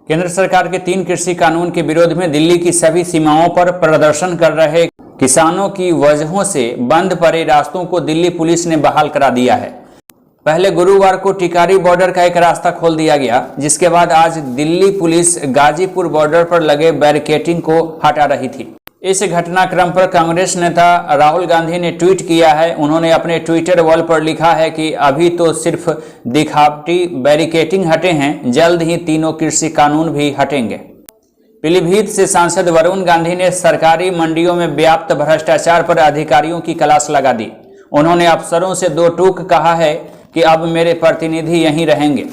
केंद्र सरकार के 3 कृषि कानून के विरोध में दिल्ली की सभी सीमाओं पर प्रदर्शन कर रहे किसानों की वजहों से बंद पड़े रास्तों को दिल्ली पुलिस ने बहाल करा दिया है। पहले गुरुवार को टिकारी बॉर्डर का एक रास्ता खोल दिया गया, जिसके बाद आज दिल्ली पुलिस गाजीपुर बॉर्डर पर लगे बैरिकेडिंग को हटा रही थी। इस घटनाक्रम पर कांग्रेस नेता राहुल गांधी ने ट्वीट किया है। उन्होंने अपने ट्विटर वॉल पर लिखा है कि अभी तो सिर्फ दिखावटी बैरिकेडिंग हटे हैं, जल्द ही तीनों कृषि कानून भी हटेंगे। पीलीभीत से सांसद वरुण गांधी ने सरकारी मंडियों में व्याप्त भ्रष्टाचार पर अधिकारियों की क्लास लगा दी। उन्होंने अफसरों से दो टूक कहा है कि अब मेरे प्रतिनिधि यहीं रहेंगे,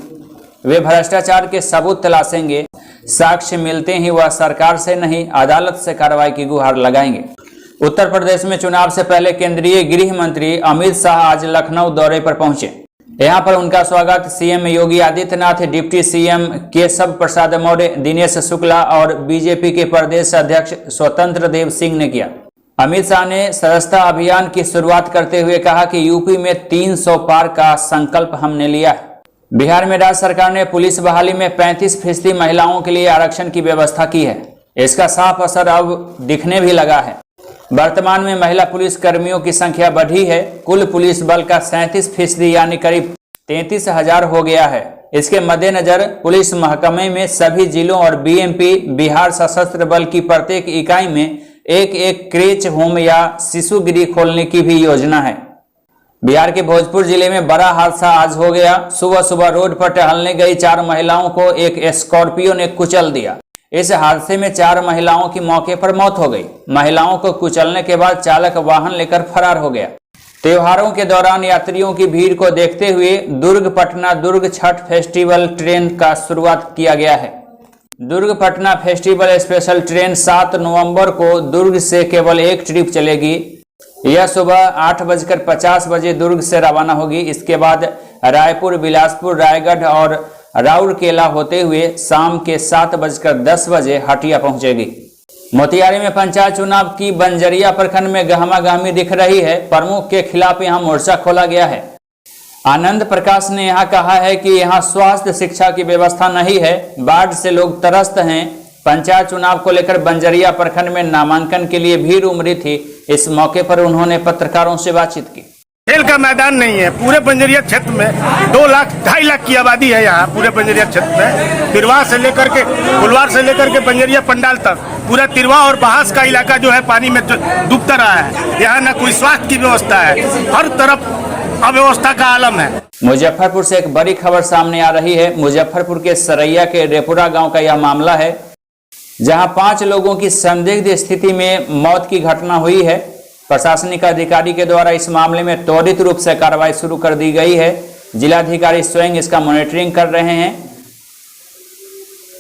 वे भ्रष्टाचार के सबूत तलाशेंगे, साक्ष्य मिलते ही वह सरकार से नहीं अदालत से कार्रवाई की गुहार लगाएंगे। उत्तर प्रदेश में चुनाव से पहले केंद्रीय गृह मंत्री अमित शाह आज लखनऊ दौरे पर पहुंचे। यहां पर उनका स्वागत CM Yogi Adityanath, deputy CM Keshav Prasad Maurya, Dinesh Shukla और बीजेपी के प्रदेश अध्यक्ष स्वतंत्र देव सिंह ने किया। अमित शाह ने सदस्यता अभियान की शुरुआत करते हुए कहा कि यूपी में 300 पार का संकल्प हमने लिया है। बिहार में राज्य सरकार ने पुलिस बहाली में 35% महिलाओं के लिए आरक्षण की व्यवस्था की है। इसका साफ असर अब दिखने भी लगा है। वर्तमान में महिला पुलिस कर्मियों की संख्या बढ़ी है। कुल पुलिस बल का 37% यानी करीब 33,000 हो गया है। इसके मद्देनजर पुलिस महकमे में सभी जिलों और बीएमपी बिहार सशस्त्र बल की प्रत्येक इकाई में एक क्रेच होम या शिशु गृह खोलने की भी योजना है। बिहार के भोजपुर जिले में बड़ा हादसा आज हो गया। सुबह सुबह रोड पर टहलने गई 4 महिलाओं को एक स्कॉर्पियो ने कुचल दिया। इस हादसे में 4 महिलाओं की मौके पर मौत हो गई। महिलाओं को कुचलने के बाद चालक वाहन लेकर फरार हो गया। त्योहारों के दौरान यात्रियों की भीड़ को देखते हुए दुर्ग पटना दुर्ग छठ फेस्टिवल ट्रेन का शुरुआत किया गया है। Durg Patna festival special train 7 नवंबर को दुर्ग से केवल एक ट्रिप चलेगी। यह सुबह 8:50 बजे दुर्ग से रवाना होगी। इसके बाद रायपुर, बिलासपुर, रायगढ़ और राउरकेला होते हुए शाम के 7:10 बजे हटिया पहुंचेगी। मोतिहारी में पंचायत चुनाव की बंजरिया प्रखंड में गहमागहमी दिख रही है। प्रमुख के खिलाफ यहां मोर्चा खोला गया है। आनंद प्रकाश ने यहां कहा है कि यहां स्वास्थ्य शिक्षा की व्यवस्था नहीं है, बाढ़ से लोग त्रस्त हैं। पंचायत चुनाव को लेकर बंजरिया प्रखंड में नामांकन के लिए भीड़ उमड़ी थी। इस मौके पर उन्होंने पत्रकारों से बातचीत की। खेल का मैदान नहीं है पूरे बंजरिया क्षेत्र में। 2 लाख 2.5 लाख की आबादी है यहाँ पूरे बंजरिया क्षेत्र में। तिरवा से लेकर के फुलवार से लेकर के बंजरिया पंडाल तक पूरा तिरवा और बहास का इलाका जो है पानी में डूबता रहा है। यहाँ न कोई स्वास्थ्य की व्यवस्था है, हर तरफ अव्यवस्था का आलम है। मुजफ्फरपुर से एक बड़ी खबर सामने आ रही है। मुजफ्फरपुर के सरैया के रेपुरा गांव का यह मामला है, जहां 5 लोगों की संदिग्ध स्थिति में मौत की घटना हुई है। प्रशासनिक अधिकारी के द्वारा इस मामले में त्वरित रूप से कार्रवाई शुरू कर दी गई है। जिलाधिकारी स्वयं इसका मॉनिटरिंग कर रहे हैं।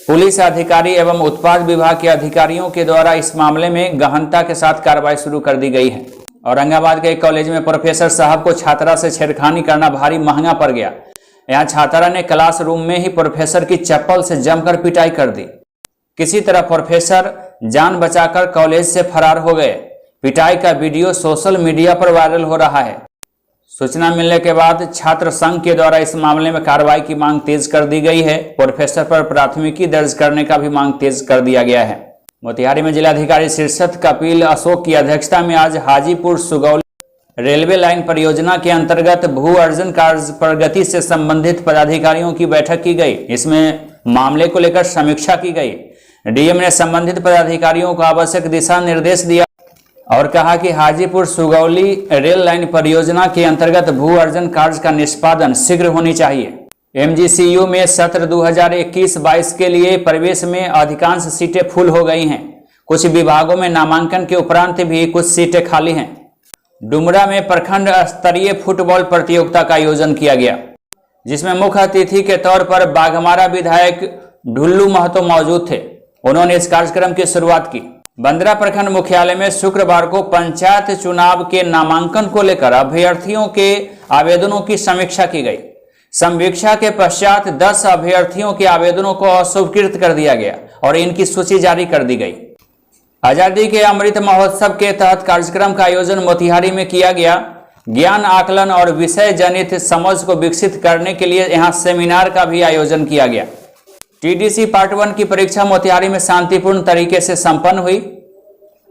पुलिस अधिकारी एवं उत्पाद विभाग के अधिकारियों के द्वारा इस मामले में गहनता के साथ कार्रवाई शुरू कर दी गई है। औरंगाबाद के एक कॉलेज में प्रोफेसर साहब को छात्रा से छेड़खानी करना भारी महंगा पड़ गया। यहाँ छात्रा ने क्लासरूम में ही प्रोफेसर की चप्पल से जमकर पिटाई कर दी। किसी तरह प्रोफेसर जान बचाकर कॉलेज से फरार हो गए। पिटाई का वीडियो सोशल मीडिया पर वायरल हो रहा है। सूचना मिलने के बाद छात्र संघ के द्वारा इस मामले में कार्रवाई की मांग तेज कर दी गई है। प्रोफेसर पर प्राथमिकी दर्ज करने का भी मांग तेज कर दिया गया है। मोतिहारी में जिलाधिकारी शीर्षत कपिल अशोक की अध्यक्षता में आज हाजीपुर सुगौली रेलवे लाइन परियोजना के अंतर्गत भू अर्जन कार्य प्रगति से संबंधित पदाधिकारियों की बैठक की गई। इसमें मामले को लेकर समीक्षा की गई। डीएम ने संबंधित पदाधिकारियों को आवश्यक दिशा निर्देश दिया और कहा कि हाजीपुर सुगौली रेल लाइन परियोजना के अंतर्गत भू अर्जन कार्य का निष्पादन शीघ्र होनी चाहिए। एमजीसीयू में सत्र 2021-22 के लिए प्रवेश में अधिकांश सीटें फुल हो गई हैं। कुछ विभागों में नामांकन के उपरांत भी कुछ सीटें खाली हैं। डुमरा में प्रखंड स्तरीय फुटबॉल प्रतियोगिता का आयोजन किया गया, जिसमें मुख्य अतिथि के तौर पर बाघमारा विधायक ढुल्लू महतो मौजूद थे। उन्होंने इस कार्यक्रम की शुरुआत की। बंदरा प्रखंड मुख्यालय में शुक्रवार को पंचायत चुनाव के नामांकन को लेकर अभ्यर्थियों के आवेदनों की समीक्षा की गई। समीक्षा के पश्चात 10 अभ्यर्थियों के आवेदनों को अस्वीकृत कर दिया गया और इनकी सूची जारी कर दी गई। आजादी के अमृत महोत्सव के तहत कार्यक्रम का आयोजन मोतिहारी में किया गया। ज्ञान आकलन और विषय जनित समझ को विकसित करने के लिए यहां सेमिनार का भी आयोजन किया गया। टीडीसी पार्ट 1 की परीक्षा मोतिहारी में शांतिपूर्ण तरीके से संपन्न हुई।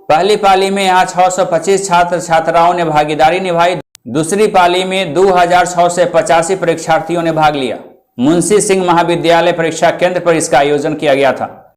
पहली पाली में यहां 625 छात्र छात्राओं ने भागीदारी निभाई। दूसरी पाली में 2685 परीक्षार्थियों ने भाग लिया। मुंशी सिंह महाविद्यालय परीक्षा केंद्र पर इसका आयोजन किया गया था।